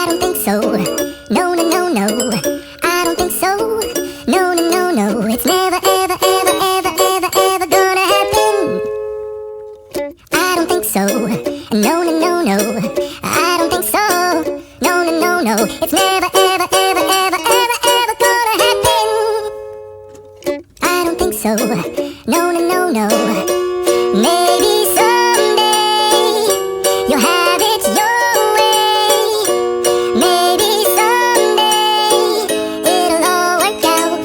I don't think so. No, no, no, no. I don't think so. No, no, no, no. It's never, ever, ever, ever, ever, ever gonna happen. I don't think so. No, no, no, no. I don't think so. No, no, no, no. It's never, ever, ever, ever, ever, ever gonna happen. I don't think so. No, no, no, no. Maybe someday you'll have it your way. Maybe someday it'll all work out.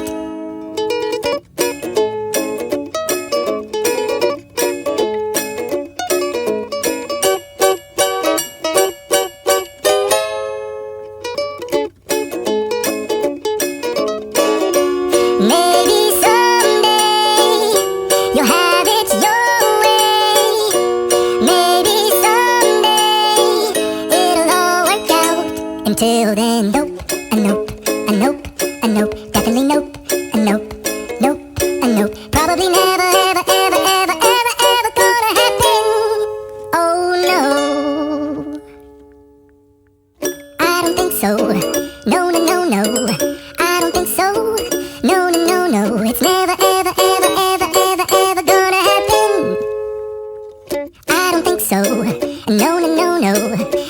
Maybe someday you'll have it your way. Maybe someday it'll all work out. Until then, nope, a nope, a nope, a nope, definitely nope, a nope, nope, a nope. Probably never, ever, ever, ever, ever, ever gonna happen. Oh no, I don't think so. No, no, no, no. I don't think so. No, no, no, no. It's never, ever, ever, ever, ever, ever gonna happen. I don't think so. No, no, no, no.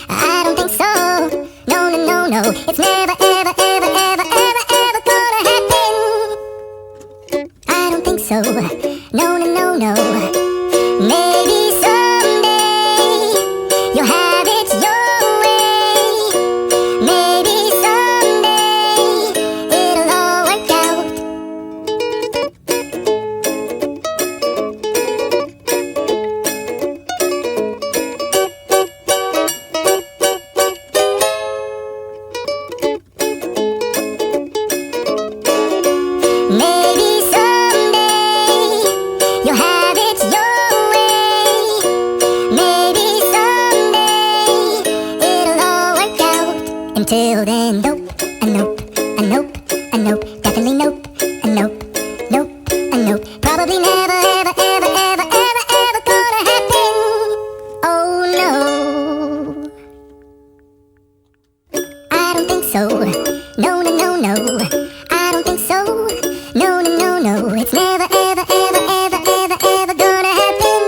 I don't think so. No, no, no, no. It's never, ever, ever, ever, ever, ever gonna happen. I don't think so. No, no, no, no. Maybe someday you'll have it your way. Maybe someday it'll all work out. Maybe someday you'll have it your way. Maybe someday it'll all work out. Until then, nope, a nope, a nope, a nope, definitely nope, a nope, nope, a nope. Probably never, ever, ever, ever, ever, ever gonna happen. Oh no, I don't think so. No, no, no, no. I don't think so. No, no, no, no. It's never, ever, ever, ever, ever, ever gonna happen.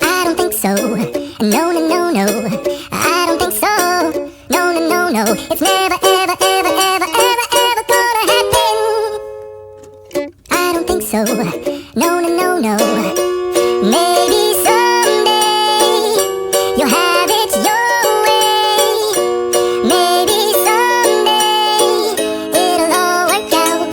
I don't think so. No, no, no, no. I don't think so. No, no, no, no. It's never, ever, ever, ever, ever, ever gonna happen. I don't think so. No, no, no, no. Maybe someday you'll have it your way. Maybe someday it'll all work out.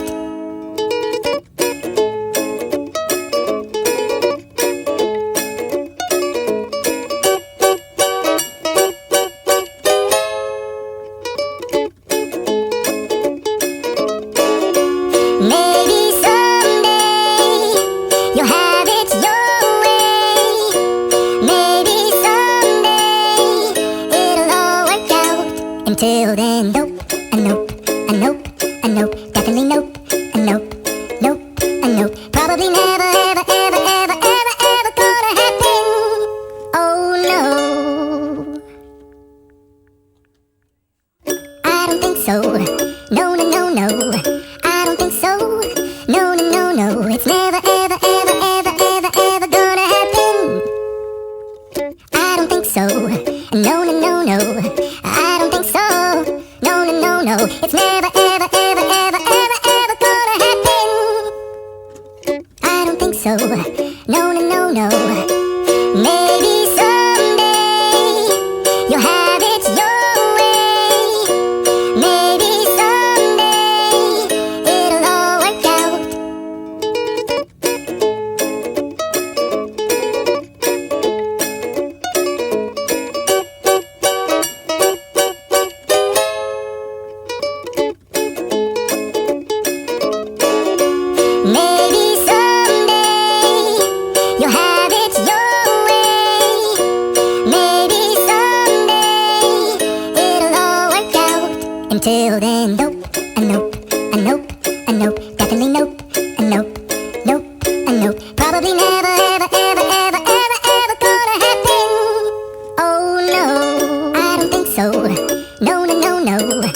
Maybe someday you'll have it your way. Maybe someday it'll all work out. Until then, nope, a nope, a nope, a nope, definitely nope, a nope, nope, a nope. Probably never, ever, ever, ever, ever, ever gonna happen. Oh no, I don't think so. No, no, no, no. I don't think so. No, no, no, no. It's never, ever, ever, ever, ever, ever gonna happen. I don't think so. No, no, no, no. I don't think so. No, no, no, no. It's never, ever, ever, ever, ever, ever gonna happen. I don't think so. No, no, no, no. Maybe someday you'll have it your way. Maybe someday it'll all work out. Maybe someday you'll have it your way. Maybe someday it'll all work out. Until then, nope, a nope, a nope, a nope, definitely nope, a nope, nope, a nope. Probably never, ever, ever, ever, ever, ever gonna happen. Oh no, I don't think so. no, no.